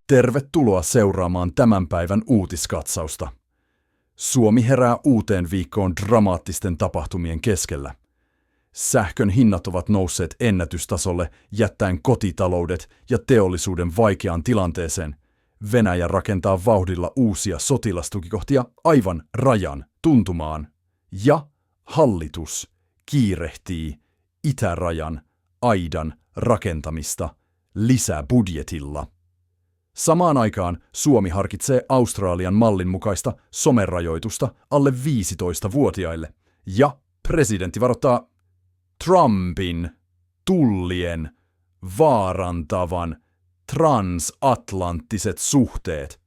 Tervetuloa seuraamaan tämän päivän uutiskatsausta. Suomi herää uuteen viikkoon dramaattisten tapahtumien keskellä. Sähkön hinnat ovat nousseet ennätystasolle jättäen kotitaloudet ja teollisuuden vaikeaan tilanteeseen. Venäjä rakentaa vauhdilla uusia sotilastukikohtia aivan rajan tuntumaan. Ja hallitus kiirehtii itärajan aidan rakentamista lisäbudjetilla. Samaan aikaan Suomi harkitsee Australian mallin mukaista somerajoitusta alle 15-vuotiaille, ja presidentti varoittaa Trumpin tullien vaarantavan transatlanttiset suhteet.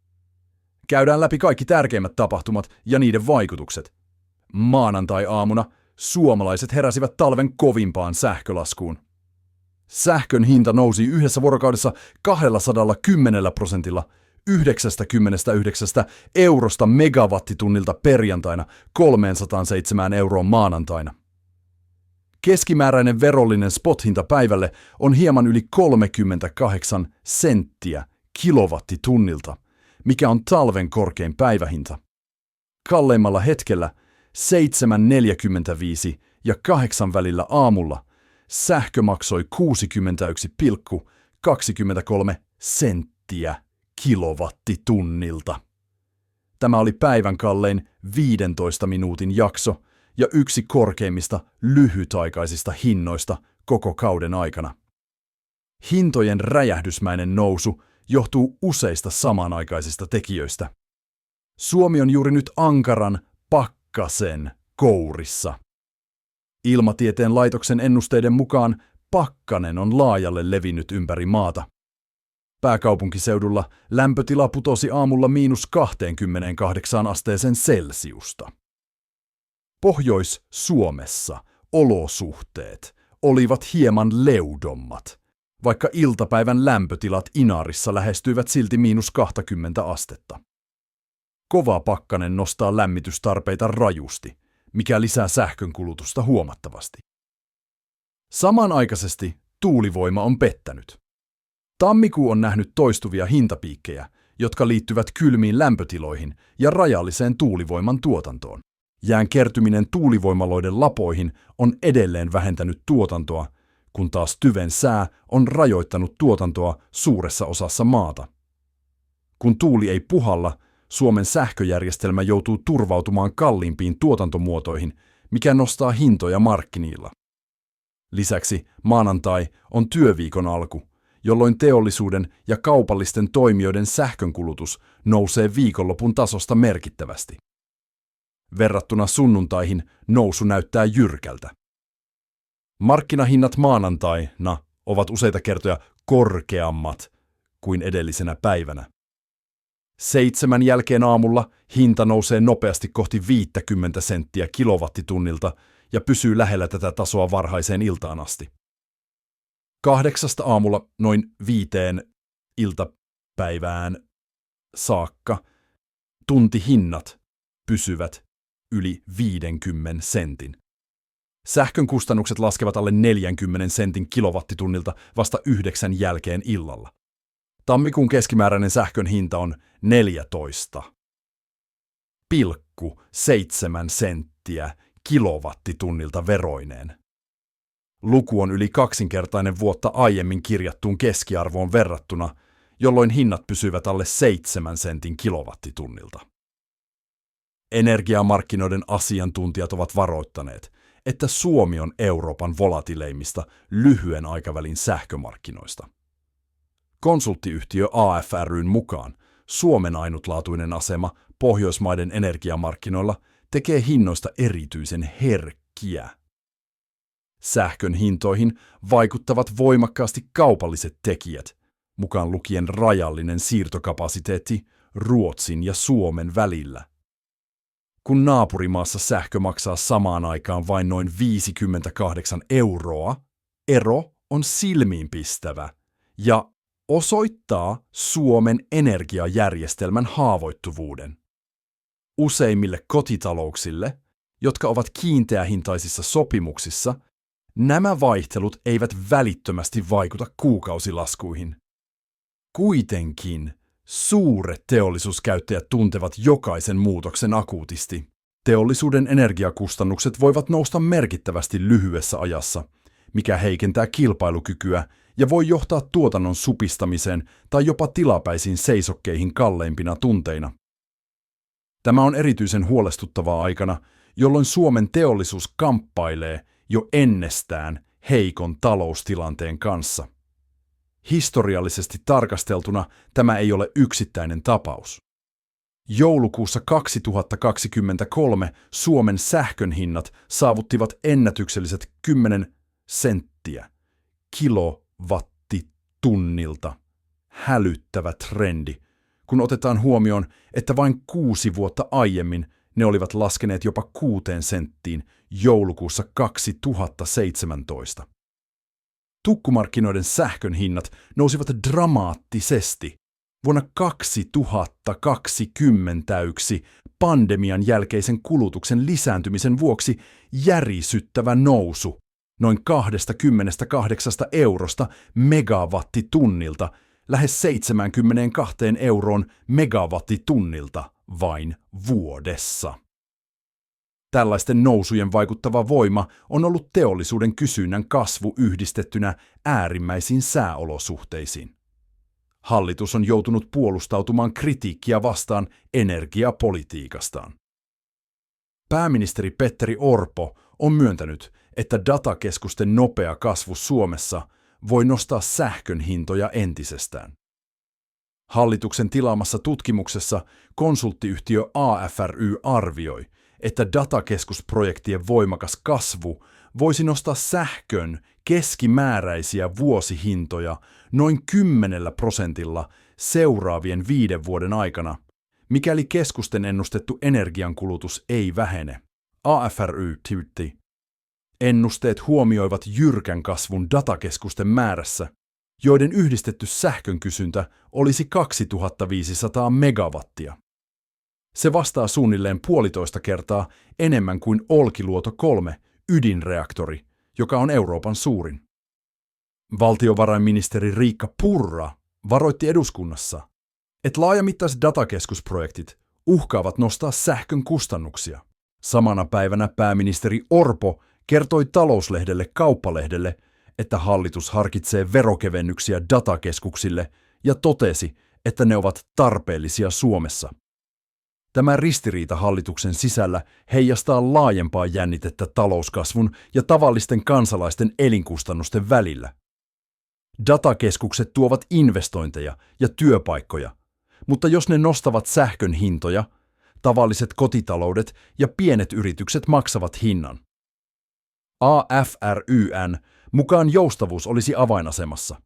Käydään läpi kaikki tärkeimmät tapahtumat ja niiden vaikutukset. Maanantai-aamuna suomalaiset heräsivät talven kovimpaan sähkölaskuun. Sähkön hinta nousi yhdessä vuorokaudessa 210%, 99 eurosta megawattitunnilta perjantaina 307 euroon maanantaina. Keskimääräinen verollinen spot-hinta päivälle on hieman yli 38 senttiä kilowattitunnilta, mikä on talven korkein päivähinta. Kalleimmalla hetkellä 7,45 ja 8 välillä aamulla sähkö maksoi 61,23 senttiä kilowattitunnilta. Tämä oli päivän kallein 15 minuutin jakso ja yksi korkeimmista lyhytaikaisista hinnoista koko kauden aikana. Hintojen räjähdysmäinen nousu johtuu useista samanaikaisista tekijöistä. Suomi on juuri nyt ankaran pakkasen kourissa. Ilmatieteen laitoksen ennusteiden mukaan pakkanen on laajalle levinnyt ympäri maata. Pääkaupunkiseudulla lämpötila putosi aamulla -28 asteeseen celsiusta. Pohjois-Suomessa olosuhteet olivat hieman leudommat, vaikka iltapäivän lämpötilat Inarissa lähestyivät silti -20 astetta. Kova pakkanen nostaa lämmitystarpeita rajusti, mikä lisää sähkönkulutusta huomattavasti. Samanaikaisesti tuulivoima on pettänyt. Tammikuu on nähnyt toistuvia hintapiikkejä, jotka liittyvät kylmiin lämpötiloihin ja rajalliseen tuulivoiman tuotantoon. Jään kertyminen tuulivoimaloiden lapoihin on edelleen vähentänyt tuotantoa, kun taas tyven sää on rajoittanut tuotantoa suuressa osassa maata. Kun tuuli ei puhalla, Suomen sähköjärjestelmä joutuu turvautumaan kalliimpiin tuotantomuotoihin, mikä nostaa hintoja markkinoilla. Lisäksi maanantai on työviikon alku, jolloin teollisuuden ja kaupallisten toimijoiden sähkönkulutus nousee viikonlopun tasosta merkittävästi. Verrattuna sunnuntaihin nousu näyttää jyrkältä. Markkinahinnat maanantaina ovat useita kertoja korkeammat kuin edellisenä päivänä. 7 jälkeen aamulla hinta nousee nopeasti kohti 50 senttiä kilowattitunnilta ja pysyy lähellä tätä tasoa varhaiseen iltaan asti. 8 aamulla noin 5 iltapäivään saakka tuntihinnat pysyvät yli 50 sentin. Sähkön kustannukset laskevat alle 40 sentin kilowattitunnilta vasta 9 jälkeen illalla. Tammikuun keskimääräinen sähkön hinta on 14,7 senttiä kilowattitunnilta veroineen. Luku on yli kaksinkertainen vuotta aiemmin kirjattuun keskiarvoon verrattuna, jolloin hinnat pysyvät alle 7 sentin kilowattitunnilta. Energiamarkkinoiden asiantuntijat ovat varoittaneet, että Suomi on Euroopan volatileimmista lyhyen aikavälin sähkömarkkinoista. Konsulttiyhtiö AFRyn mukaan Suomen ainutlaatuinen asema Pohjoismaiden energiamarkkinoilla tekee hinnoista erityisen herkkiä. Sähkön hintoihin vaikuttavat voimakkaasti kaupalliset tekijät, mukaan lukien rajallinen siirtokapasiteetti Ruotsin ja Suomen välillä. Kun naapurimaassa sähkö maksaa samaan aikaan vain noin 58 euroa, ero on silmiinpistävä ja osoittaa Suomen energiajärjestelmän haavoittuvuuden. Useimmille kotitalouksille, jotka ovat kiinteähintaisissa sopimuksissa, nämä vaihtelut eivät välittömästi vaikuta kuukausilaskuihin. Kuitenkin Suuret teollisuuskäyttäjät tuntevat jokaisen muutoksen akuutisti. Teollisuuden energiakustannukset voivat nousta merkittävästi lyhyessä ajassa, mikä heikentää kilpailukykyä ja voi johtaa tuotannon supistamiseen tai jopa tilapäisiin seisokkeihin kalleimpina tunteina. Tämä on erityisen huolestuttavaa aikana, jolloin Suomen teollisuus kamppailee jo ennestään heikon taloustilanteen kanssa. Historiallisesti tarkasteltuna tämä ei ole yksittäinen tapaus. Joulukuussa 2023 Suomen sähkön hinnat saavuttivat ennätykselliset 10 senttiä kilowattitunnilta. Hälyttävä trendi, kun otetaan huomioon, että vain 6 vuotta aiemmin ne olivat laskeneet jopa 6 senttiin joulukuussa 2017. Tukkumarkkinoiden sähkön hinnat nousivat dramaattisesti. Vuonna 2021 pandemian jälkeisen kulutuksen lisääntymisen vuoksi järisyttävä nousu noin 28 eurosta megawattitunnilta lähes 72 euroon megawattitunnilta vain vuodessa. Tällaisten nousujen vaikuttava voima on ollut teollisuuden kysynnän kasvu yhdistettynä äärimmäisiin sääolosuhteisiin. Hallitus on joutunut puolustautumaan kritiikkiä vastaan energiapolitiikastaan. Pääministeri Petteri Orpo on myöntänyt, että datakeskusten nopea kasvu Suomessa voi nostaa sähkön hintoja entisestään. Hallituksen tilaamassa tutkimuksessa konsulttiyhtiö AFRY arvioi, että datakeskusprojektien voimakas kasvu voisi nostaa sähkön keskimääräisiä vuosihintoja noin 10% seuraavien 5 vuoden aikana, mikäli keskusten ennustettu energiankulutus ei vähene. AFRY tyytti. Ennusteet huomioivat jyrkän kasvun datakeskusten määrässä, joiden yhdistetty sähkön kysyntä olisi 2500 megawattia. Se vastaa suunnilleen 1,5 kertaa enemmän kuin Olkiluoto 3 ydinreaktori, joka on Euroopan suurin. Valtiovarainministeri Riikka Purra varoitti eduskunnassa, että laajamittaiset datakeskusprojektit uhkaavat nostaa sähkön kustannuksia. Samana päivänä pääministeri Orpo kertoi talouslehdelle Kauppalehdelle, että hallitus harkitsee verokevennyksiä datakeskuksille ja totesi, että ne ovat tarpeellisia Suomessa. Tämä ristiriita hallituksen sisällä heijastaa laajempaa jännitettä talouskasvun ja tavallisten kansalaisten elinkustannusten välillä. Datakeskukset tuovat investointeja ja työpaikkoja, mutta jos ne nostavat sähkön hintoja, tavalliset kotitaloudet ja pienet yritykset maksavat hinnan. AFRY:n mukaan joustavuus olisi avainasemassa.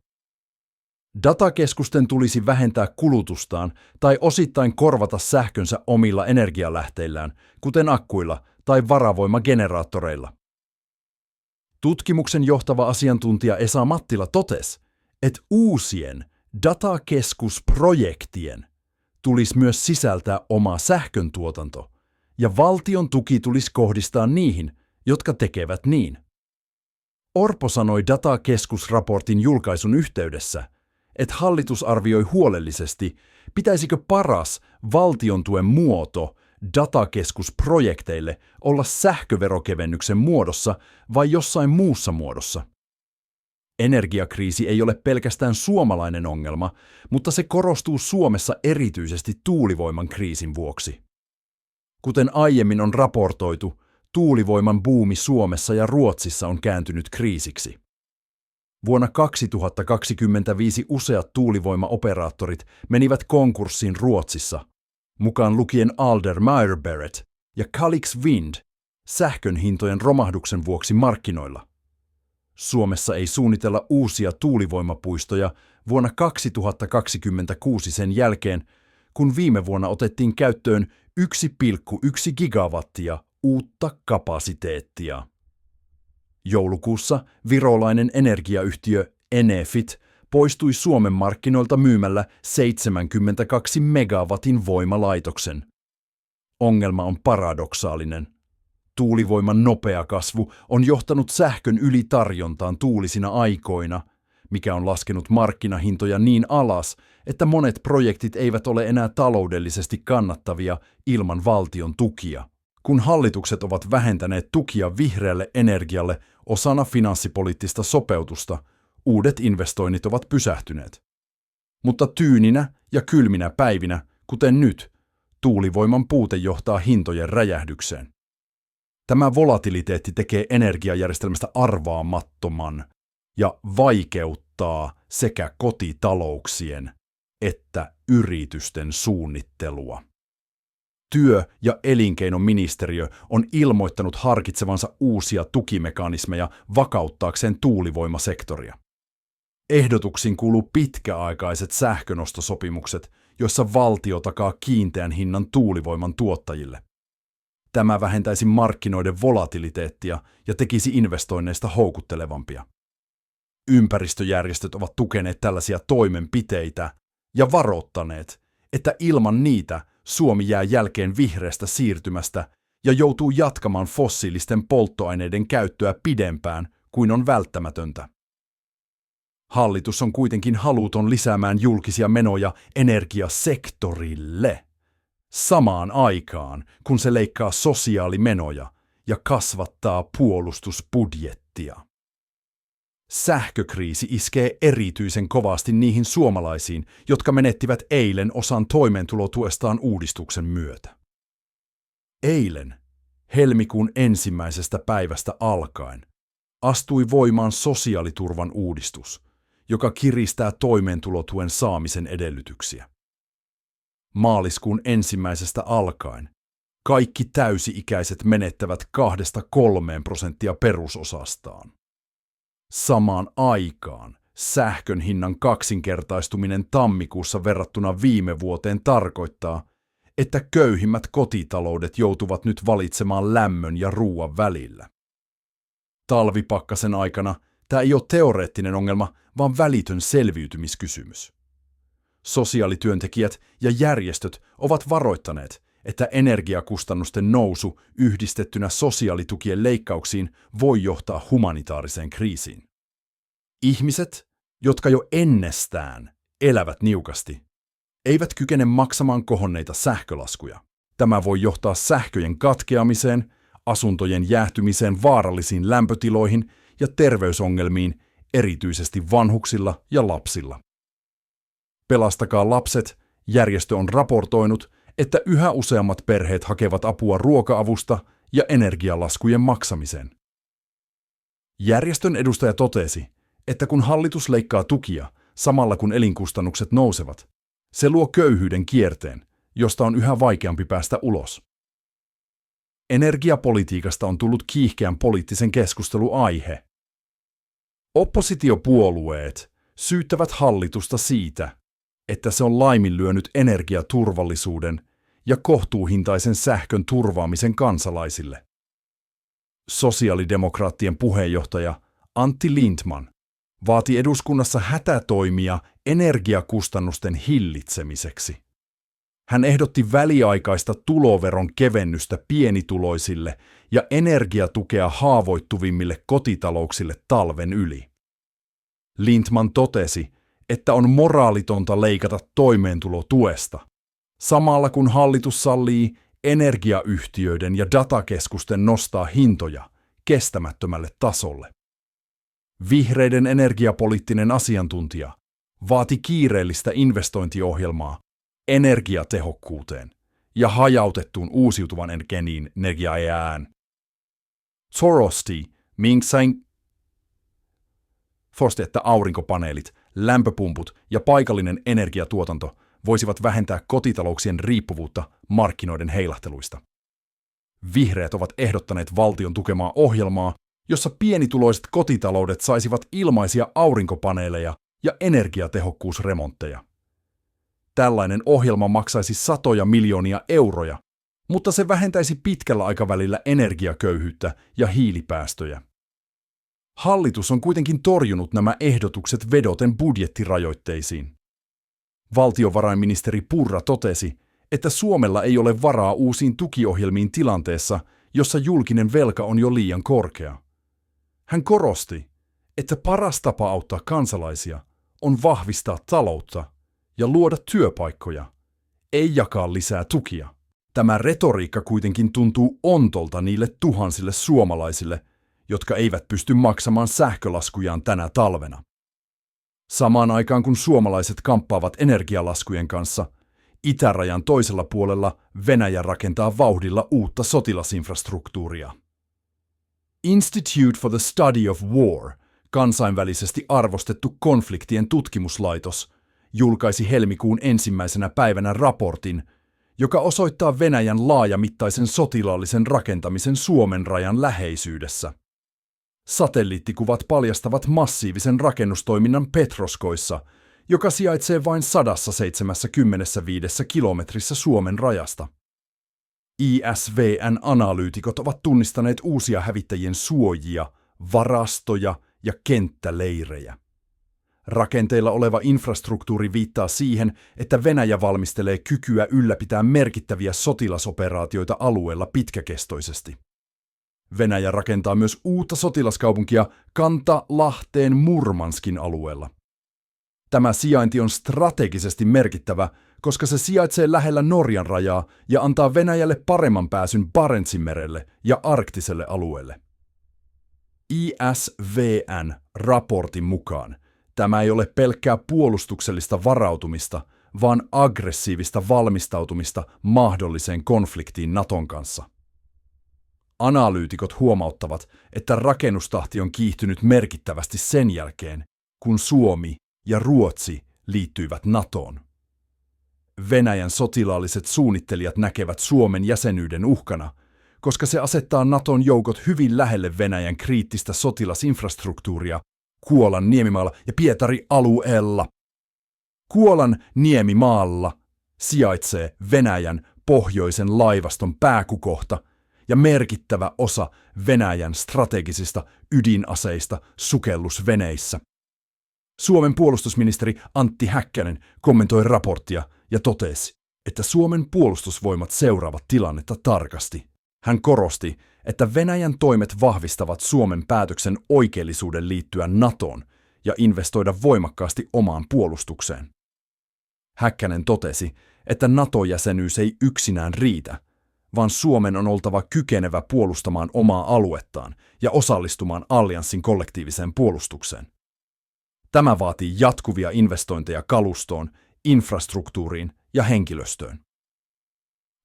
Datakeskusten tulisi vähentää kulutustaan tai osittain korvata sähkönsä omilla energialähteillään, kuten akkuilla tai varavoimageneraattoreilla. Tutkimuksen johtava asiantuntija Esa Mattila totesi, että uusien datakeskusprojektien tulisi myös sisältää oma sähköntuotanto, ja valtion tuki tulisi kohdistaa niihin, jotka tekevät niin. Orpo sanoi datakeskusraportin julkaisun yhteydessä, että hallitus arvioi huolellisesti, pitäisikö paras valtiontuen muoto datakeskusprojekteille olla sähköverokevennyksen muodossa vai jossain muussa muodossa. Energiakriisi ei ole pelkästään suomalainen ongelma, mutta se korostuu Suomessa erityisesti tuulivoiman kriisin vuoksi. Kuten aiemmin on raportoitu, tuulivoiman buumi Suomessa ja Ruotsissa on kääntynyt kriisiksi. Vuonna 2025 useat tuulivoimaoperaattorit menivät konkurssiin Ruotsissa, mukaan lukien Alder Meyer-Barrett ja Calix Wind, sähkön hintojen romahduksen vuoksi markkinoilla. Suomessa ei suunnitella uusia tuulivoimapuistoja vuonna 2026 sen jälkeen, kun viime vuonna otettiin käyttöön 1,1 gigawattia uutta kapasiteettia. Joulukuussa virolainen energiayhtiö Enefit poistui Suomen markkinoilta myymällä 72 megawatin voimalaitoksen. Ongelma on paradoksaalinen. Tuulivoiman nopea kasvu on johtanut sähkön ylitarjontaan tuulisina aikoina, mikä on laskenut markkinahintoja niin alas, että monet projektit eivät ole enää taloudellisesti kannattavia ilman valtion tukia. Kun hallitukset ovat vähentäneet tukia vihreälle energialle osana finanssipoliittista sopeutusta, uudet investoinnit ovat pysähtyneet. Mutta tyyninä ja kylminä päivinä, kuten nyt, tuulivoiman puute johtaa hintojen räjähdykseen. Tämä volatiliteetti tekee energiajärjestelmästä arvaamattoman ja vaikeuttaa sekä kotitalouksien että yritysten suunnittelua. Työ- ja elinkeinoministeriö on ilmoittanut harkitsevansa uusia tukimekanismeja vakauttaakseen tuulivoimasektoria. Ehdotuksiin kuuluu pitkäaikaiset sähkönostosopimukset, joissa valtio takaa kiinteän hinnan tuulivoiman tuottajille. Tämä vähentäisi markkinoiden volatiliteettia ja tekisi investoinneista houkuttelevampia. Ympäristöjärjestöt ovat tukeneet tällaisia toimenpiteitä ja varoittaneet, että ilman niitä Suomi jää jälkeen vihreästä siirtymästä ja joutuu jatkamaan fossiilisten polttoaineiden käyttöä pidempään kuin on välttämätöntä. Hallitus on kuitenkin haluton lisäämään julkisia menoja energiasektorille samaan aikaan, kun se leikkaa sosiaalimenoja ja kasvattaa puolustusbudjettia. Sähkökriisi iskee erityisen kovasti niihin suomalaisiin, jotka menettivät eilen osan toimeentulotuestaan uudistuksen myötä. Eilen, helmikuun 1. päivästä alkaen, astui voimaan sosiaaliturvan uudistus, joka kiristää toimeentulotuen saamisen edellytyksiä. Maaliskuun 1. alkaen kaikki täysi-ikäiset menettävät 2–3% perusosastaan. Samaan aikaan sähkön hinnan kaksinkertaistuminen tammikuussa verrattuna viime vuoteen tarkoittaa, että köyhimmät kotitaloudet joutuvat nyt valitsemaan lämmön ja ruoan välillä. Talvipakkasen aikana tämä ei ole teoreettinen ongelma, vaan välitön selviytymiskysymys. Sosiaalityöntekijät ja järjestöt ovat varoittaneet, että energiakustannusten nousu yhdistettynä sosiaalitukien leikkauksiin voi johtaa humanitaariseen kriisiin. Ihmiset, jotka jo ennestään elävät niukasti, eivät kykene maksamaan kohonneita sähkölaskuja. Tämä voi johtaa sähköjen katkeamiseen, asuntojen jäähtymiseen vaarallisiin lämpötiloihin ja terveysongelmiin, erityisesti vanhuksilla ja lapsilla. Pelastakaa lapset, järjestö on raportoinut, että yhä useammat perheet hakevat apua ruoka-avusta ja energialaskujen maksamiseen. Järjestön edustaja totesi, että kun hallitus leikkaa tukia samalla kun elinkustannukset nousevat, se luo köyhyyden kierteen, josta on yhä vaikeampi päästä ulos. Energiapolitiikasta on tullut kiihkeän poliittisen keskustelun aihe. Oppositiopuolueet syyttävät hallitusta siitä, että se on laiminlyönyt energiaturvallisuuden ja kohtuuhintaisen sähkön turvaamisen kansalaisille. Sosiaalidemokraattien puheenjohtaja Antti Lindtman vaati eduskunnassa hätätoimia energiakustannusten hillitsemiseksi. Hän ehdotti väliaikaista tuloveron kevennystä pienituloisille ja energiatukea haavoittuvimmille kotitalouksille talven yli. Lindtman totesi, että on moraalitonta leikata toimeentulotuesta, samalla kun hallitus sallii energiayhtiöiden ja datakeskusten nostaa hintoja kestämättömälle tasolle. Vihreiden energiapoliittinen asiantuntija vaati kiireellistä investointiohjelmaa energiatehokkuuteen ja hajautettuun uusiutuvan energiaan. Torosti Mingsain forsti, että aurinkopaneelit, lämpöpumput ja paikallinen energiatuotanto voisivat vähentää kotitalouksien riippuvuutta markkinoiden heilahteluista. Vihreät ovat ehdottaneet valtion tukemaa ohjelmaa, jossa pienituloiset kotitaloudet saisivat ilmaisia aurinkopaneeleja ja energiatehokkuusremontteja. Tällainen ohjelma maksaisi satoja miljoonia euroja, mutta se vähentäisi pitkällä aikavälillä energiaköyhyyttä ja hiilipäästöjä. Hallitus on kuitenkin torjunut nämä ehdotukset vedoten budjettirajoitteisiin. Valtiovarainministeri Purra totesi, että Suomella ei ole varaa uusiin tukiohjelmiin tilanteessa, jossa julkinen velka on jo liian korkea. Hän korosti, että paras tapa auttaa kansalaisia on vahvistaa taloutta ja luoda työpaikkoja, ei jakaa lisää tukia. Tämä retoriikka kuitenkin tuntuu ontolta niille tuhansille suomalaisille, jotka eivät pysty maksamaan sähkölaskujaan tänä talvena. Samaan aikaan kun suomalaiset kamppaavat energialaskujen kanssa, itärajan toisella puolella Venäjä rakentaa vauhdilla uutta sotilasinfrastruktuuria. Institute for the Study of War, kansainvälisesti arvostettu konfliktien tutkimuslaitos, julkaisi helmikuun 1. päivänä raportin, joka osoittaa Venäjän laajamittaisen sotilaallisen rakentamisen Suomen rajan läheisyydessä. Satelliittikuvat paljastavat massiivisen rakennustoiminnan Petroskoissa, joka sijaitsee vain 175 kilometrissä Suomen rajasta. ISVN-analyytikot ovat tunnistaneet uusia hävittäjien suojia, varastoja ja kenttäleirejä. Rakenteilla oleva infrastruktuuri viittaa siihen, että Venäjä valmistelee kykyä ylläpitää merkittäviä sotilasoperaatioita alueella pitkäkestoisesti. Venäjä rakentaa myös uutta sotilaskaupunkia Kanta-Lahteen Murmanskin alueella. Tämä sijainti on strategisesti merkittävä, koska se sijaitsee lähellä Norjan rajaa ja antaa Venäjälle paremman pääsyn Barentsinmerelle ja arktiselle alueelle. ISVN-raportin mukaan tämä ei ole pelkkää puolustuksellista varautumista, vaan aggressiivista valmistautumista mahdolliseen konfliktiin Naton kanssa. Analyytikot huomauttavat, että rakennustahti on kiihtynyt merkittävästi sen jälkeen, kun Suomi ja Ruotsi liittyivät NATOon. Venäjän sotilaalliset suunnittelijat näkevät Suomen jäsenyyden uhkana, koska se asettaa NATOn joukot hyvin lähelle Venäjän kriittistä sotilasinfrastruktuuria Kuolan niemimaalla ja Pietari-alueella. Kuolan niemimaalla sijaitsee Venäjän pohjoisen laivaston pääkukohta ja merkittävä osa Venäjän strategisista ydinaseista sukellusveneissä. Suomen puolustusministeri Antti Häkkänen kommentoi raporttia ja totesi, että Suomen puolustusvoimat seuraavat tilannetta tarkasti. Hän korosti, että Venäjän toimet vahvistavat Suomen päätöksen oikeellisuuden liittyä NATOon ja investoida voimakkaasti omaan puolustukseen. Häkkänen totesi, että NATO-jäsenyys ei yksinään riitä, vaan Suomen on oltava kykenevä puolustamaan omaa aluettaan ja osallistumaan allianssin kollektiiviseen puolustukseen. Tämä vaatii jatkuvia investointeja kalustoon, infrastruktuuriin ja henkilöstöön.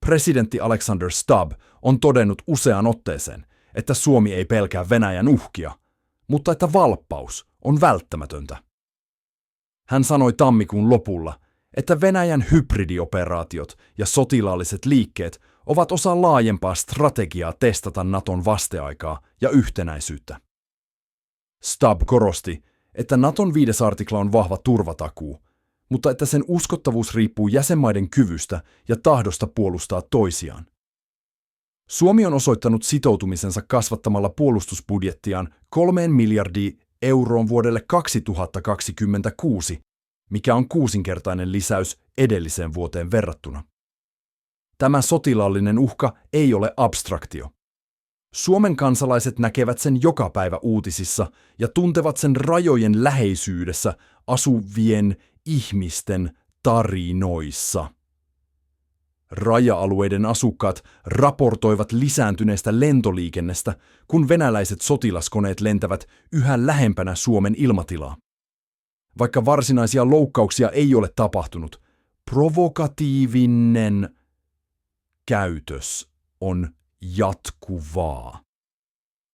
Presidentti Alexander Stubb on todennut useaan otteeseen, että Suomi ei pelkää Venäjän uhkia, mutta että valppaus on välttämätöntä. Hän sanoi tammikuun lopulla, että Venäjän hybridioperaatiot ja sotilaalliset liikkeet ovat osa laajempaa strategiaa testata NATOn vasteaikaa ja yhtenäisyyttä. Stubb korosti, että NATOn 5. artikla on vahva turvatakuu, mutta että sen uskottavuus riippuu jäsenmaiden kyvystä ja tahdosta puolustaa toisiaan. Suomi on osoittanut sitoutumisensa kasvattamalla puolustusbudjettiaan 3 miljardia euroon vuodelle 2026, mikä on 6-kertainen lisäys edelliseen vuoteen verrattuna. Tämä sotilaallinen uhka ei ole abstraktio. Suomen kansalaiset näkevät sen joka päivä uutisissa ja tuntevat sen rajojen läheisyydessä asuvien ihmisten tarinoissa. Raja-alueiden asukkaat raportoivat lisääntyneestä lentoliikennestä, kun venäläiset sotilaskoneet lentävät yhä lähempänä Suomen ilmatilaa. Vaikka varsinaisia loukkauksia ei ole tapahtunut, provokatiivinen käytös on jatkuvaa.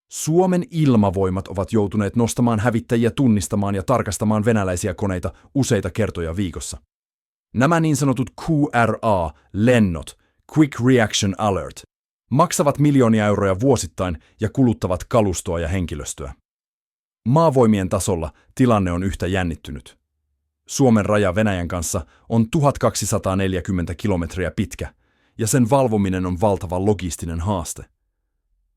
Suomen ilmavoimat ovat joutuneet nostamaan hävittäjiä tunnistamaan ja tarkastamaan venäläisiä koneita useita kertoja viikossa. Nämä niin sanotut QRA-lennot, Quick Reaction Alert, maksavat miljoonia euroja vuosittain ja kuluttavat kalustoa ja henkilöstöä. Maavoimien tasolla tilanne on yhtä jännittynyt. Suomen raja Venäjän kanssa on 1240 kilometriä pitkä, ja sen valvominen on valtava logistinen haaste.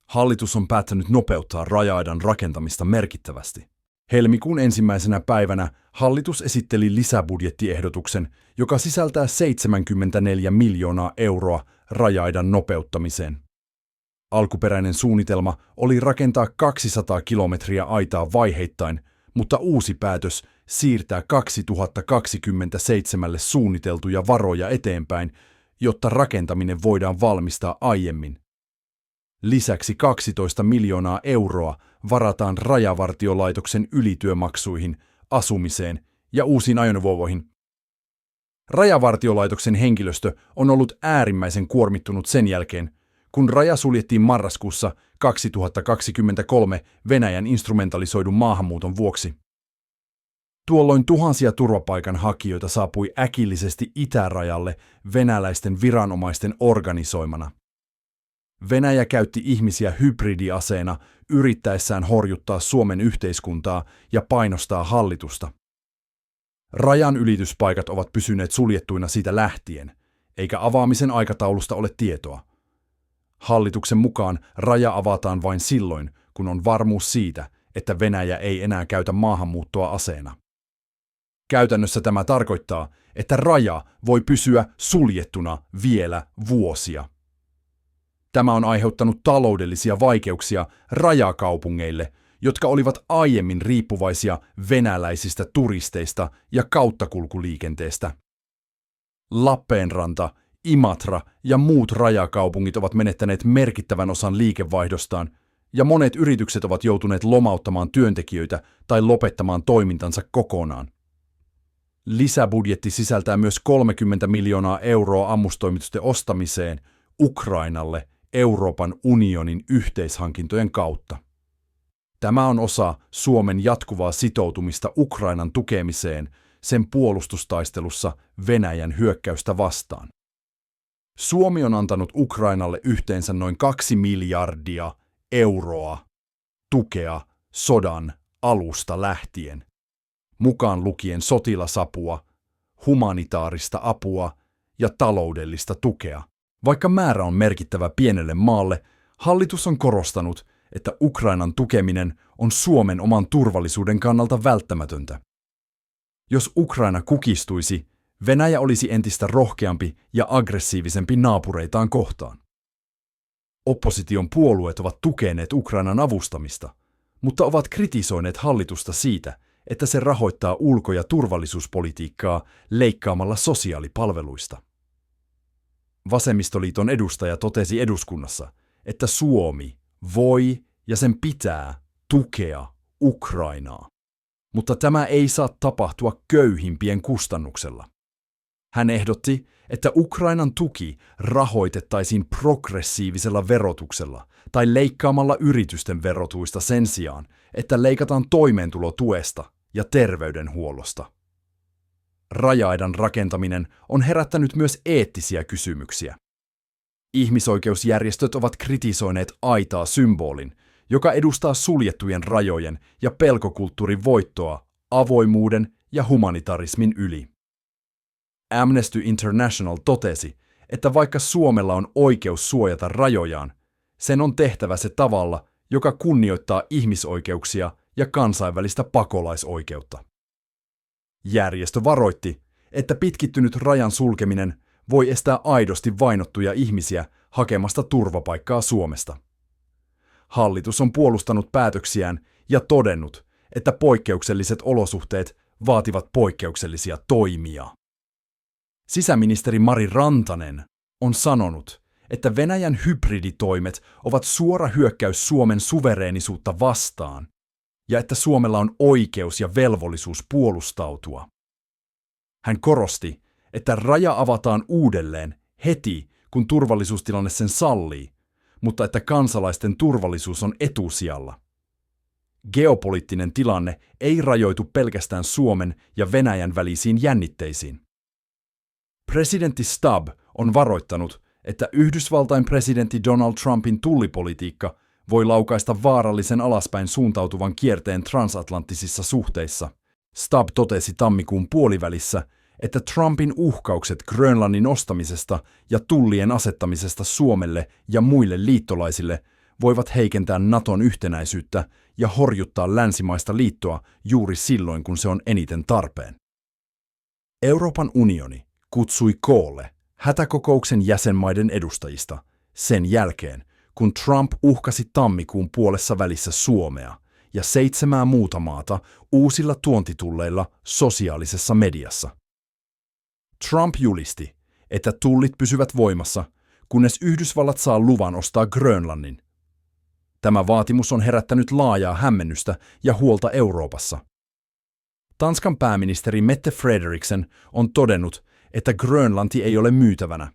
Hallitus on päättänyt nopeuttaa raja-aidan rakentamista merkittävästi. Helmikuun 1. päivänä hallitus esitteli lisäbudjettiehdotuksen, joka sisältää 74 miljoonaa euroa raja-aidan nopeuttamiseen. Alkuperäinen suunnitelma oli rakentaa 200 kilometriä aitaa vaiheittain, mutta uusi päätös siirtää 2027 suunniteltuja varoja eteenpäin, jotta rakentaminen voidaan valmistaa aiemmin. Lisäksi 12 miljoonaa euroa varataan Rajavartiolaitoksen ylityömaksuihin, asumiseen ja uusiin ajoneuvoihin. Rajavartiolaitoksen henkilöstö on ollut äärimmäisen kuormittunut sen jälkeen, kun raja suljettiin marraskuussa 2023 Venäjän instrumentalisoidun maahanmuuton vuoksi. Tuolloin tuhansia turvapaikanhakijoita saapui äkillisesti itärajalle venäläisten viranomaisten organisoimana. Venäjä käytti ihmisiä hybridiaseena yrittäessään horjuttaa Suomen yhteiskuntaa ja painostaa hallitusta. Rajan ylityspaikat ovat pysyneet suljettuina siitä lähtien, eikä avaamisen aikataulusta ole tietoa. Hallituksen mukaan raja avataan vain silloin, kun on varmuus siitä, että Venäjä ei enää käytä maahanmuuttoa aseena. Käytännössä tämä tarkoittaa, että raja voi pysyä suljettuna vielä vuosia. Tämä on aiheuttanut taloudellisia vaikeuksia rajakaupungeille, jotka olivat aiemmin riippuvaisia venäläisistä turisteista ja kauttakulkuliikenteestä. Lappeenranta, Imatra ja muut rajakaupungit ovat menettäneet merkittävän osan liikevaihdostaan, ja monet yritykset ovat joutuneet lomauttamaan työntekijöitä tai lopettamaan toimintansa kokonaan. Lisäbudjetti sisältää myös 30 miljoonaa euroa ammustoimitusten ostamiseen Ukrainalle Euroopan unionin yhteishankintojen kautta. Tämä on osa Suomen jatkuvaa sitoutumista Ukrainan tukemiseen sen puolustustaistelussa Venäjän hyökkäystä vastaan. Suomi on antanut Ukrainalle yhteensä noin 2 miljardia euroa tukea sodan alusta lähtien, mukaan lukien sotilasapua, humanitaarista apua ja taloudellista tukea. Vaikka määrä on merkittävä pienelle maalle, hallitus on korostanut, että Ukrainan tukeminen on Suomen oman turvallisuuden kannalta välttämätöntä. Jos Ukraina kukistuisi, Venäjä olisi entistä rohkeampi ja aggressiivisempi naapureitaan kohtaan. Opposition puolueet ovat tukeneet Ukrainan avustamista, mutta ovat kritisoineet hallitusta siitä, että se rahoittaa ulko- ja turvallisuuspolitiikkaa leikkaamalla sosiaalipalveluista. Vasemmistoliiton edustaja totesi eduskunnassa, että Suomi voi ja sen pitää tukea Ukrainaa, mutta tämä ei saa tapahtua köyhimpien kustannuksella. Hän ehdotti, että Ukrainan tuki rahoitettaisiin progressiivisella verotuksella tai leikkaamalla yritysten verotuista sen sijaan, että leikataan toimeentulotuesta ja terveydenhuollosta. Raja-aidan rakentaminen on herättänyt myös eettisiä kysymyksiä. Ihmisoikeusjärjestöt ovat kritisoineet aitaa symbolin, joka edustaa suljettujen rajojen ja pelkokulttuurin voittoa avoimuuden ja humanitarismin yli. Amnesty International totesi, että vaikka Suomella on oikeus suojata rajojaan, sen on tehtävä se tavalla, joka kunnioittaa ihmisoikeuksia ja kansainvälistä pakolaisoikeutta. Järjestö varoitti, että pitkittynyt rajan sulkeminen voi estää aidosti vainottuja ihmisiä hakemasta turvapaikkaa Suomesta. Hallitus on puolustanut päätöksiään ja todennut, että poikkeukselliset olosuhteet vaativat poikkeuksellisia toimia. Sisäministeri Mari Rantanen on sanonut, että Venäjän hybriditoimet ovat suora hyökkäys Suomen suvereenisuutta vastaan ja että Suomella on oikeus ja velvollisuus puolustautua. Hän korosti, että raja avataan uudelleen heti, kun turvallisuustilanne sen sallii, mutta että kansalaisten turvallisuus on etusijalla. Geopoliittinen tilanne ei rajoitu pelkästään Suomen ja Venäjän välisiin jännitteisiin. Presidentti Stubb on varoittanut, että Yhdysvaltain presidentti Donald Trumpin tullipolitiikka voi laukaista vaarallisen alaspäin suuntautuvan kierteen transatlanttisissa suhteissa. Stubb totesi tammikuun puolivälissä, että Trumpin uhkaukset Grönlannin ostamisesta ja tullien asettamisesta Suomelle ja muille liittolaisille voivat heikentää Naton yhtenäisyyttä ja horjuttaa länsimaista liittoa juuri silloin, kun se on eniten tarpeen. Euroopan unioni kutsui koolle hätäkokouksen jäsenmaiden edustajista sen jälkeen, kun Trump uhkasi tammikuun puolessa välissä Suomea ja 7 muuta maata uusilla tuontitulleilla sosiaalisessa mediassa. Trump julisti, että tullit pysyvät voimassa, kunnes Yhdysvallat saa luvan ostaa Grönlannin. Tämä vaatimus on herättänyt laajaa hämmennystä ja huolta Euroopassa. Tanskan pääministeri Mette Frederiksen on todennut, että Grönlanti ei ole myytävänä,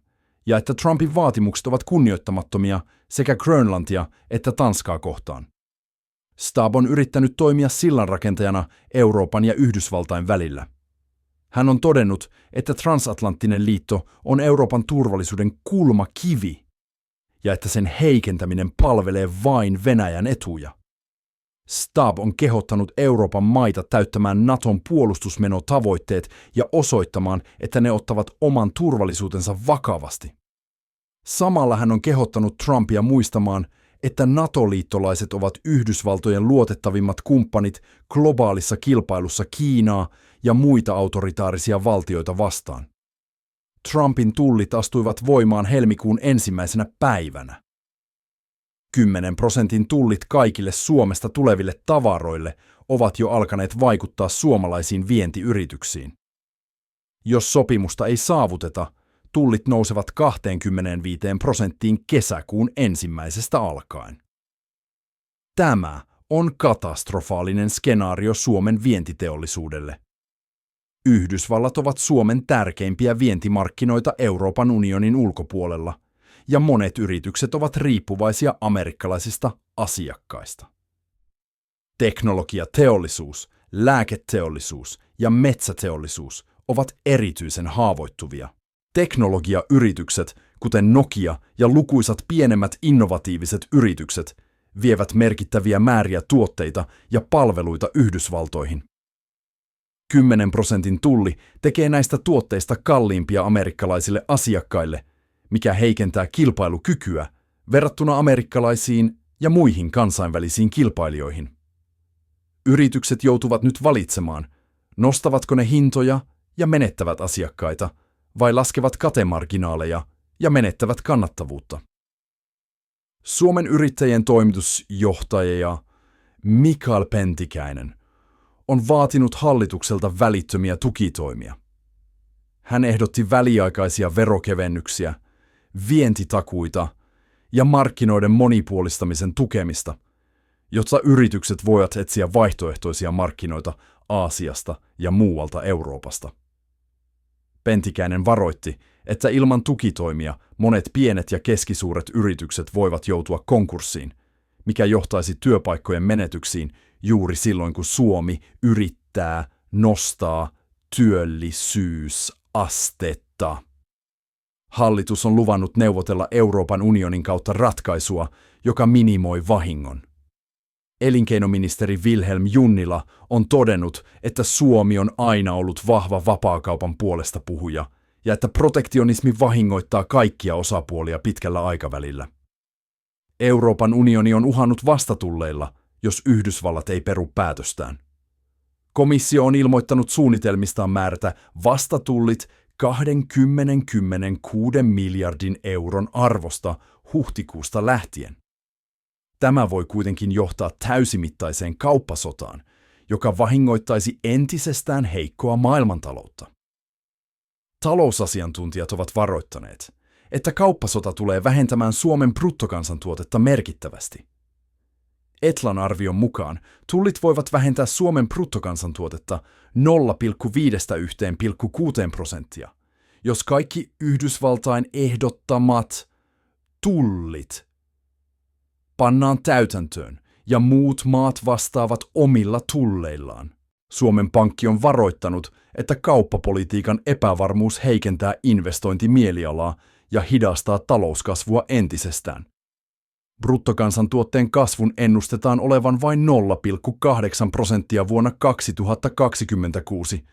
ja että Trumpin vaatimukset ovat kunnioittamattomia sekä Grönlantia että Tanskaa kohtaan. Stab on yrittänyt toimia sillanrakentajana Euroopan ja Yhdysvaltain välillä. Hän on todennut, että transatlanttinen liitto on Euroopan turvallisuuden kulmakivi ja että sen heikentäminen palvelee vain Venäjän etuja. Stab on kehottanut Euroopan maita täyttämään Naton puolustusmenotavoitteet ja osoittamaan, että ne ottavat oman turvallisuutensa vakavasti. Samalla hän on kehottanut Trumpia muistamaan, että NATO-liittolaiset ovat Yhdysvaltojen luotettavimmat kumppanit globaalissa kilpailussa Kiinaa ja muita autoritaarisia valtioita vastaan. Trumpin tullit astuivat voimaan helmikuun 1. päivänä. 10% tullit kaikille Suomesta tuleville tavaroille ovat jo alkaneet vaikuttaa suomalaisiin vientiyrityksiin. Jos sopimusta ei saavuteta, tullit nousevat 25% kesäkuun 1. alkaen. Tämä on katastrofaalinen skenaario Suomen vientiteollisuudelle. Yhdysvallat ovat Suomen tärkeimpiä vientimarkkinoita Euroopan unionin ulkopuolella, ja monet yritykset ovat riippuvaisia amerikkalaisista asiakkaista. Teknologiateollisuus, lääketeollisuus ja metsäteollisuus ovat erityisen haavoittuvia. Teknologiayritykset, kuten Nokia ja lukuisat pienemmät innovatiiviset yritykset, vievät merkittäviä määriä tuotteita ja palveluita Yhdysvaltoihin. 10% tulli tekee näistä tuotteista kalliimpia amerikkalaisille asiakkaille, mikä heikentää kilpailukykyä verrattuna amerikkalaisiin ja muihin kansainvälisiin kilpailijoihin. Yritykset joutuvat nyt valitsemaan, nostavatko ne hintoja ja menettävät asiakkaita, vai laskevat katemarginaaleja ja menettävät kannattavuutta. Suomen yrittäjien toimitusjohtaja Mikael Pentikäinen on vaatinut hallitukselta välittömiä tukitoimia. Hän ehdotti väliaikaisia verokevennyksiä, vientitakuita ja markkinoiden monipuolistamisen tukemista, jotta yritykset voivat etsiä vaihtoehtoisia markkinoita Aasiasta ja muualta Euroopasta. Pentikäinen varoitti, että ilman tukitoimia monet pienet ja keskisuuret yritykset voivat joutua konkurssiin, mikä johtaisi työpaikkojen menetyksiin juuri silloin, kun Suomi yrittää nostaa työllisyysastetta. Hallitus on luvannut neuvotella Euroopan unionin kautta ratkaisua, joka minimoi vahingon. Elinkeinoministeri Vilhelm Junnila on todennut, että Suomi on aina ollut vahva vapaakaupan puolesta puhuja ja että protektionismi vahingoittaa kaikkia osapuolia pitkällä aikavälillä. Euroopan unioni on uhannut vastatulleilla, jos Yhdysvallat ei peru päätöstään. Komissio on ilmoittanut suunnitelmistaan määrätä vastatullit 26 miljardin euron arvosta huhtikuusta lähtien. Tämä voi kuitenkin johtaa täysimittaiseen kauppasotaan, joka vahingoittaisi entisestään heikkoa maailmantaloutta. Talousasiantuntijat ovat varoittaneet, että kauppasota tulee vähentämään Suomen bruttokansantuotetta merkittävästi. Etlan arvion mukaan tullit voivat vähentää Suomen bruttokansantuotetta 0,5–1,6%, jos kaikki Yhdysvaltain ehdottamat tullit pannaan täytäntöön ja muut maat vastaavat omilla tulleillaan. Suomen Pankki on varoittanut, että kauppapolitiikan epävarmuus heikentää investointimielialaa ja hidastaa talouskasvua entisestään. Bruttokansantuotteen kasvun ennustetaan olevan vain 0,8% vuonna 2026,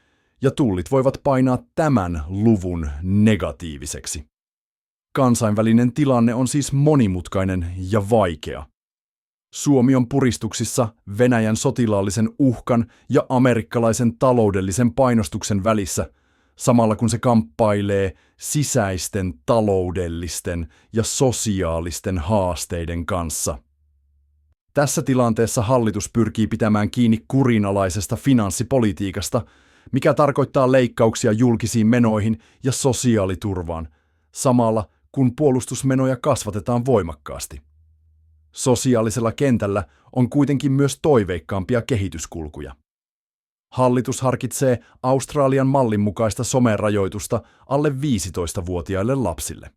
ja tullit voivat painaa tämän luvun negatiiviseksi. Kansainvälinen tilanne on siis monimutkainen ja vaikea. Suomi on puristuksissa Venäjän sotilaallisen uhkan ja amerikkalaisen taloudellisen painostuksen välissä, samalla kun se kamppailee sisäisten taloudellisten ja sosiaalisten haasteiden kanssa. Tässä tilanteessa hallitus pyrkii pitämään kiinni kurinalaisesta finanssipolitiikasta, mikä tarkoittaa leikkauksia julkisiin menoihin ja sosiaaliturvaan, samalla kun puolustusmenoja kasvatetaan voimakkaasti. Sosiaalisella kentällä on kuitenkin myös toiveikkaampia kehityskulkuja. Hallitus harkitsee Australian mallin mukaista somerajoitusta alle 15-vuotiaille lapsille.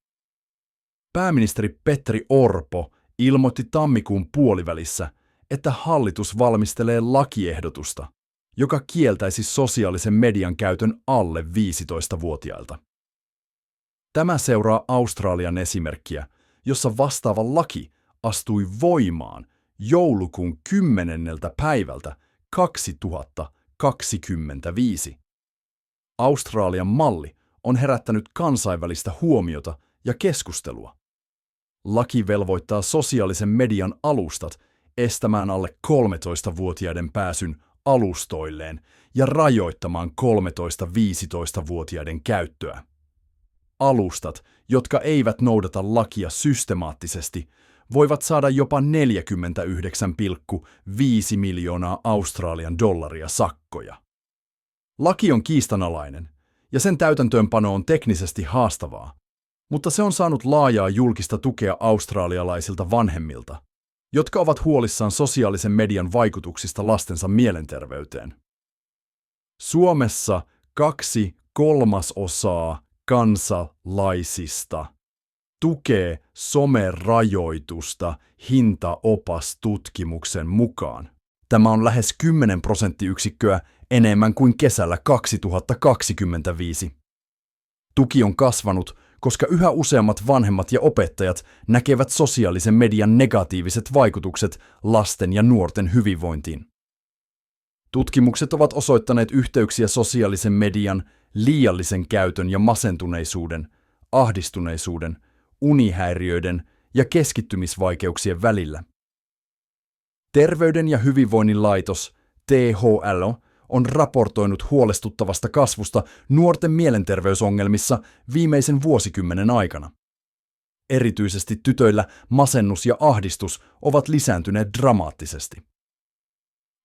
Pääministeri Petteri Orpo ilmoitti tammikuun puolivälissä, että hallitus valmistelee lakiehdotusta, joka kieltäisi sosiaalisen median käytön alle 15-vuotiailta. Tämä seuraa Australian esimerkkiä, jossa vastaava laki astui voimaan joulukuun 10. päivältä 2025. Australian malli on herättänyt kansainvälistä huomiota ja keskustelua. Laki velvoittaa sosiaalisen median alustat estämään alle 13-vuotiaiden pääsyn alustoilleen ja rajoittamaan 13-15-vuotiaiden käyttöä. Alustat, jotka eivät noudata lakia systemaattisesti, voivat saada jopa 49,5 miljoonaa Australian dollaria sakkoja. Laki on kiistanalainen, ja sen täytäntöönpano on teknisesti haastavaa, mutta se on saanut laajaa julkista tukea australialaisilta vanhemmilta, jotka ovat huolissaan sosiaalisen median vaikutuksista lastensa mielenterveyteen. Suomessa 2/3 kansalaisista tukee somerajoitusta hintaopastutkimuksen mukaan. Tämä on lähes 10 prosenttiyksikköä enemmän kuin kesällä 2025. Tuki on kasvanut, koska yhä useammat vanhemmat ja opettajat näkevät sosiaalisen median negatiiviset vaikutukset lasten ja nuorten hyvinvointiin. Tutkimukset ovat osoittaneet yhteyksiä sosiaalisen median, liiallisen käytön ja masentuneisuuden, ahdistuneisuuden, unihäiriöiden ja keskittymisvaikeuksien välillä. Terveyden ja hyvinvoinnin laitos, THL, on raportoinut huolestuttavasta kasvusta nuorten mielenterveysongelmissa viimeisen vuosikymmenen aikana. Erityisesti tytöillä masennus ja ahdistus ovat lisääntyneet dramaattisesti.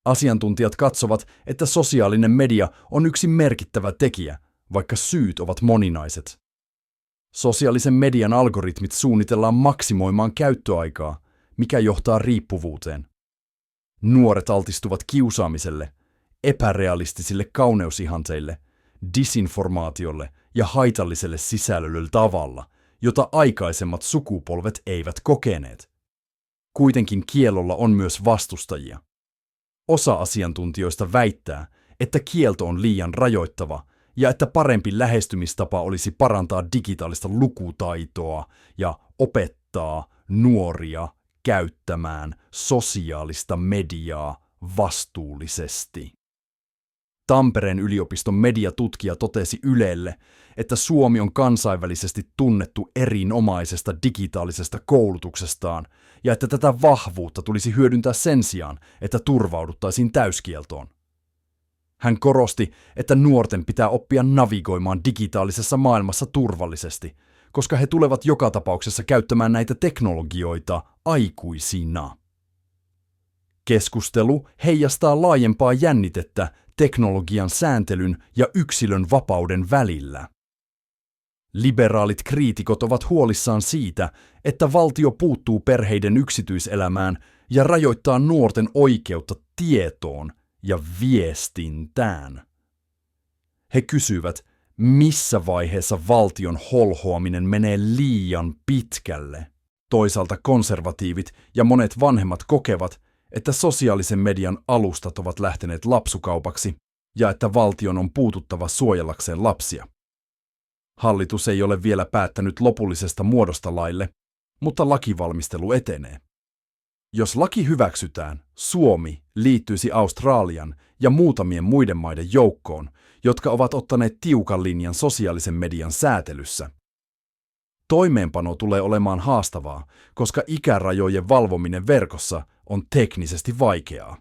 Asiantuntijat katsovat, että sosiaalinen media on yksi merkittävä tekijä, vaikka syyt ovat moninaiset. Sosiaalisen median algoritmit suunnitellaan maksimoimaan käyttöaikaa, mikä johtaa riippuvuuteen. Nuoret altistuvat kiusaamiselle, epärealistisille kauneusihanteille, disinformaatiolle ja haitalliselle sisällölle tavalla, jota aikaisemmat sukupolvet eivät kokeneet. Kuitenkin kiellolla on myös vastustajia. Osa asiantuntijoista väittää, että kielto on liian rajoittava ja että parempi lähestymistapa olisi parantaa digitaalista lukutaitoa ja opettaa nuoria käyttämään sosiaalista mediaa vastuullisesti. Tampereen yliopiston mediatutkija totesi Ylelle, että Suomi on kansainvälisesti tunnettu erinomaisesta digitaalisesta koulutuksestaan ja että tätä vahvuutta tulisi hyödyntää sen sijaan, että turvauduttaisiin täyskieltoon. Hän korosti, että nuorten pitää oppia navigoimaan digitaalisessa maailmassa turvallisesti, koska he tulevat joka tapauksessa käyttämään näitä teknologioita aikuisina. Keskustelu heijastaa laajempaa jännitettä teknologian sääntelyn ja yksilön vapauden välillä. Liberaalit kriitikot ovat huolissaan siitä, että valtio puuttuu perheiden yksityiselämään ja rajoittaa nuorten oikeutta tietoon ja viestintään. He kysyvät, missä vaiheessa valtion holhoaminen menee liian pitkälle. Toisaalta konservatiivit ja monet vanhemmat kokevat, että sosiaalisen median alustat ovat lähteneet lapsukaupaksi ja että valtion on puututtava suojellakseen lapsia. Hallitus ei ole vielä päättänyt lopullisesta muodosta laille, mutta lakivalmistelu etenee. Jos laki hyväksytään, Suomi liittyisi Australian ja muutamien muiden maiden joukkoon, jotka ovat ottaneet tiukan linjan sosiaalisen median säätelyssä. Toimeenpano tulee olemaan haastavaa, koska ikärajojen valvominen verkossa on teknisesti vaikeaa.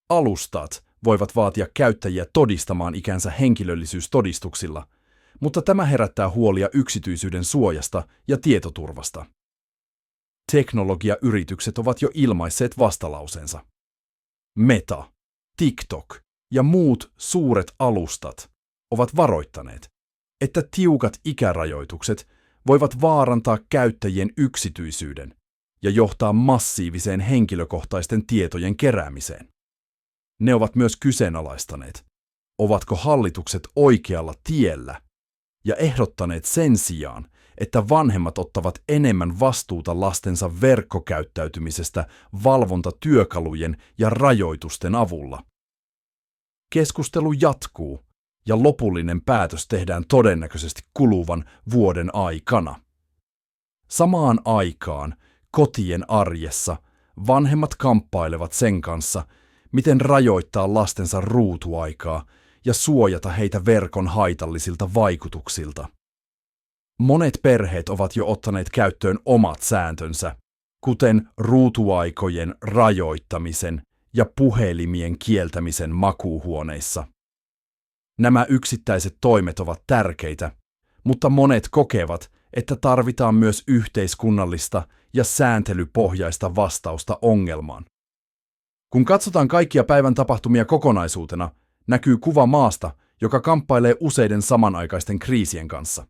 Alustat voivat vaatia käyttäjiä todistamaan ikänsä henkilöllisyystodistuksilla, mutta tämä herättää huolia yksityisyyden suojasta ja tietoturvasta. Teknologiayritykset ovat jo ilmaisseet vastalauseensa. Meta, TikTok ja muut suuret alustat ovat varoittaneet, että tiukat ikärajoitukset voivat vaarantaa käyttäjien yksityisyyden ja johtaa massiiviseen henkilökohtaisten tietojen keräämiseen. Ne ovat myös kyseenalaistaneet, ovatko hallitukset oikealla tiellä, ja ehdottaneet sen sijaan, että vanhemmat ottavat enemmän vastuuta lastensa verkkokäyttäytymisestä valvontatyökalujen ja rajoitusten avulla. Keskustelu jatkuu, ja lopullinen päätös tehdään todennäköisesti kuluvan vuoden aikana. Samaan aikaan kotien arjessa vanhemmat kamppailevat sen kanssa, miten rajoittaa lastensa ruutuaikaa ja suojata heitä verkon haitallisilta vaikutuksilta. Monet perheet ovat jo ottaneet käyttöön omat sääntönsä, kuten ruutuaikojen rajoittamisen ja puhelimien kieltämisen makuuhuoneissa. Nämä yksittäiset toimet ovat tärkeitä, mutta monet kokevat, että tarvitaan myös yhteiskunnallista ja sääntelypohjaista vastausta ongelmaan. Kun katsotaan kaikkia päivän tapahtumia kokonaisuutena, näkyy kuva maasta, joka kamppailee useiden samanaikaisten kriisien kanssa.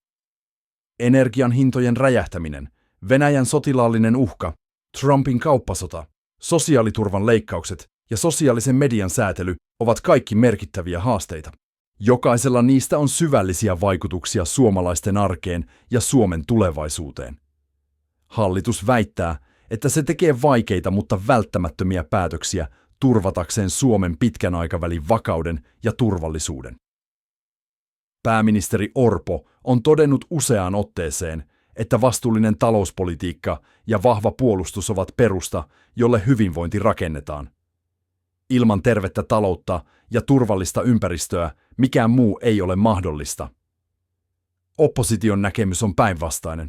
Energian hintojen räjähtäminen, Venäjän sotilaallinen uhka, Trumpin kauppasota, sosiaaliturvan leikkaukset ja sosiaalisen median säätely ovat kaikki merkittäviä haasteita. Jokaisella niistä on syvällisiä vaikutuksia suomalaisten arkeen ja Suomen tulevaisuuteen. Hallitus väittää, että se tekee vaikeita mutta välttämättömiä päätöksiä turvatakseen Suomen pitkän aikavälin vakauden ja turvallisuuden. Pääministeri Orpo on todennut useaan otteeseen, että vastuullinen talouspolitiikka ja vahva puolustus ovat perusta, jolle hyvinvointi rakennetaan. Ilman tervettä taloutta ja turvallista ympäristöä mikään muu ei ole mahdollista. Opposition näkemys on päinvastainen.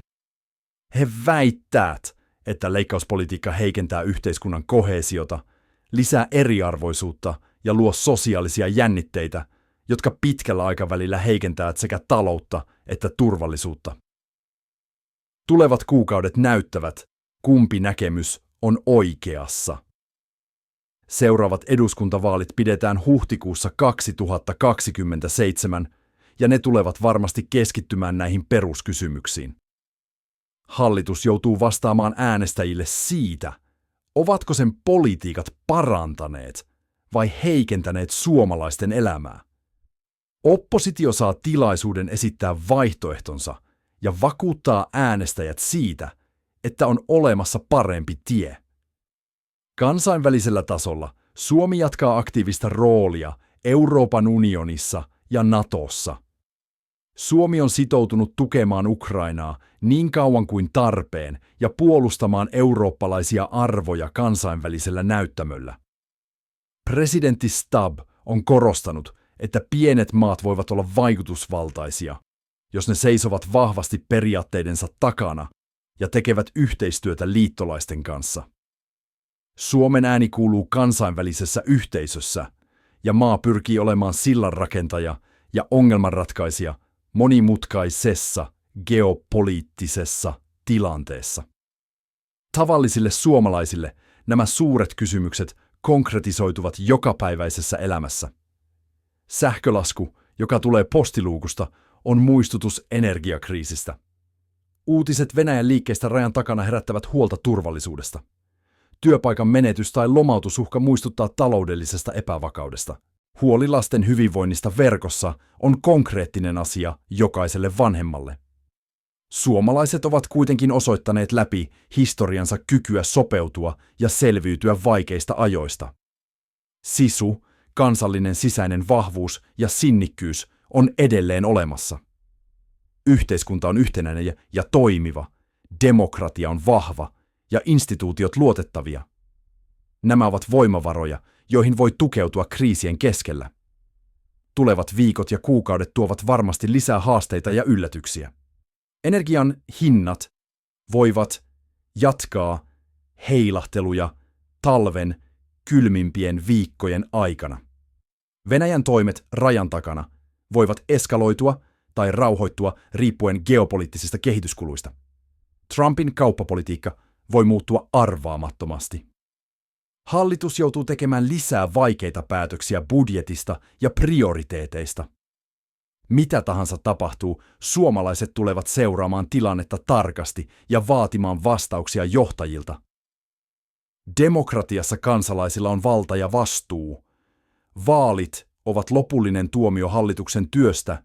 He väittävät, että leikkauspolitiikka heikentää yhteiskunnan koheesiota, lisää eriarvoisuutta ja luo sosiaalisia jännitteitä, jotka pitkällä aikavälillä heikentävät sekä taloutta että turvallisuutta. Tulevat kuukaudet näyttävät, kumpi näkemys on oikeassa. Seuraavat eduskuntavaalit pidetään huhtikuussa 2027, ja ne tulevat varmasti keskittymään näihin peruskysymyksiin. Hallitus joutuu vastaamaan äänestäjille siitä, ovatko sen politiikat parantaneet vai heikentäneet suomalaisten elämää. Oppositio saa tilaisuuden esittää vaihtoehtonsa ja vakuuttaa äänestäjät siitä, että on olemassa parempi tie. Kansainvälisellä tasolla Suomi jatkaa aktiivista roolia Euroopan unionissa ja Natossa. Suomi on sitoutunut tukemaan Ukrainaa niin kauan kuin tarpeen ja puolustamaan eurooppalaisia arvoja kansainvälisellä näyttämöllä. Presidentti Stubb on korostanut, että pienet maat voivat olla vaikutusvaltaisia, jos ne seisovat vahvasti periaatteidensa takana ja tekevät yhteistyötä liittolaisten kanssa. Suomen ääni kuuluu kansainvälisessä yhteisössä, ja maa pyrkii olemaan sillanrakentaja ja ongelmanratkaisija monimutkaisessa geopoliittisessa tilanteessa. Tavallisille suomalaisille nämä suuret kysymykset konkretisoituvat jokapäiväisessä elämässä. Sähkölasku, joka tulee postiluukusta, on muistutus energiakriisistä. Uutiset Venäjän liikkeistä rajan takana herättävät huolta turvallisuudesta. Työpaikan menetys tai lomautusuhka muistuttaa taloudellisesta epävakaudesta. Huoli lasten hyvinvoinnista verkossa on konkreettinen asia jokaiselle vanhemmalle. Suomalaiset ovat kuitenkin osoittaneet läpi historiansa kykyä sopeutua ja selviytyä vaikeista ajoista. Sisu, kansallinen sisäinen vahvuus ja sinnikkyys on edelleen olemassa. Yhteiskunta on yhtenäinen ja toimiva, demokratia on vahva ja instituutiot luotettavia. Nämä ovat voimavaroja, joihin voi tukeutua kriisien keskellä. Tulevat viikot ja kuukaudet tuovat varmasti lisää haasteita ja yllätyksiä. Energian hinnat voivat jatkaa heilahteluja talven kylmimpien viikkojen aikana. Venäjän toimet rajan takana voivat eskaloitua tai rauhoittua riippuen geopoliittisista kehityskuluista. Trumpin kauppapolitiikka voi muuttua arvaamattomasti. Hallitus joutuu tekemään lisää vaikeita päätöksiä budjetista ja prioriteeteista. Mitä tahansa tapahtuu, suomalaiset tulevat seuraamaan tilannetta tarkasti ja vaatimaan vastauksia johtajilta. Demokratiassa kansalaisilla on valta ja vastuu. Vaalit ovat lopullinen tuomio hallituksen työstä,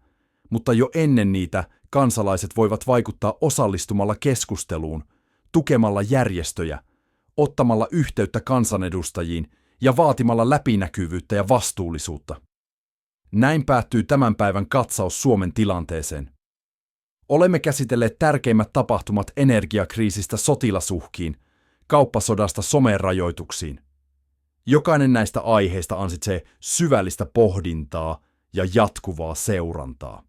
mutta jo ennen niitä kansalaiset voivat vaikuttaa osallistumalla keskusteluun, tukemalla järjestöjä, ottamalla yhteyttä kansanedustajiin ja vaatimalla läpinäkyvyyttä ja vastuullisuutta. Näin päättyy tämän päivän katsaus Suomen tilanteeseen. Olemme käsitelleet tärkeimmät tapahtumat energiakriisistä sotilasuhkiin, kauppasodasta somerajoituksiin. Jokainen näistä aiheista ansitsee syvällistä pohdintaa ja jatkuvaa seurantaa.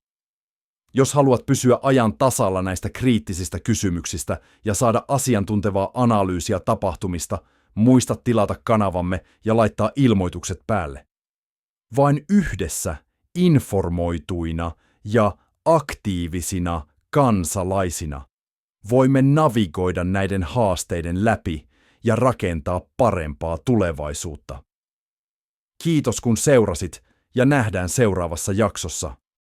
Jos haluat pysyä ajan tasalla näistä kriittisistä kysymyksistä ja saada asiantuntevaa analyysiä tapahtumista, muista tilata kanavamme ja laittaa ilmoitukset päälle. Vain yhdessä, informoituina ja aktiivisina kansalaisina voimme navigoida näiden haasteiden läpi ja rakentaa parempaa tulevaisuutta. Kiitos kun seurasit ja nähdään seuraavassa jaksossa.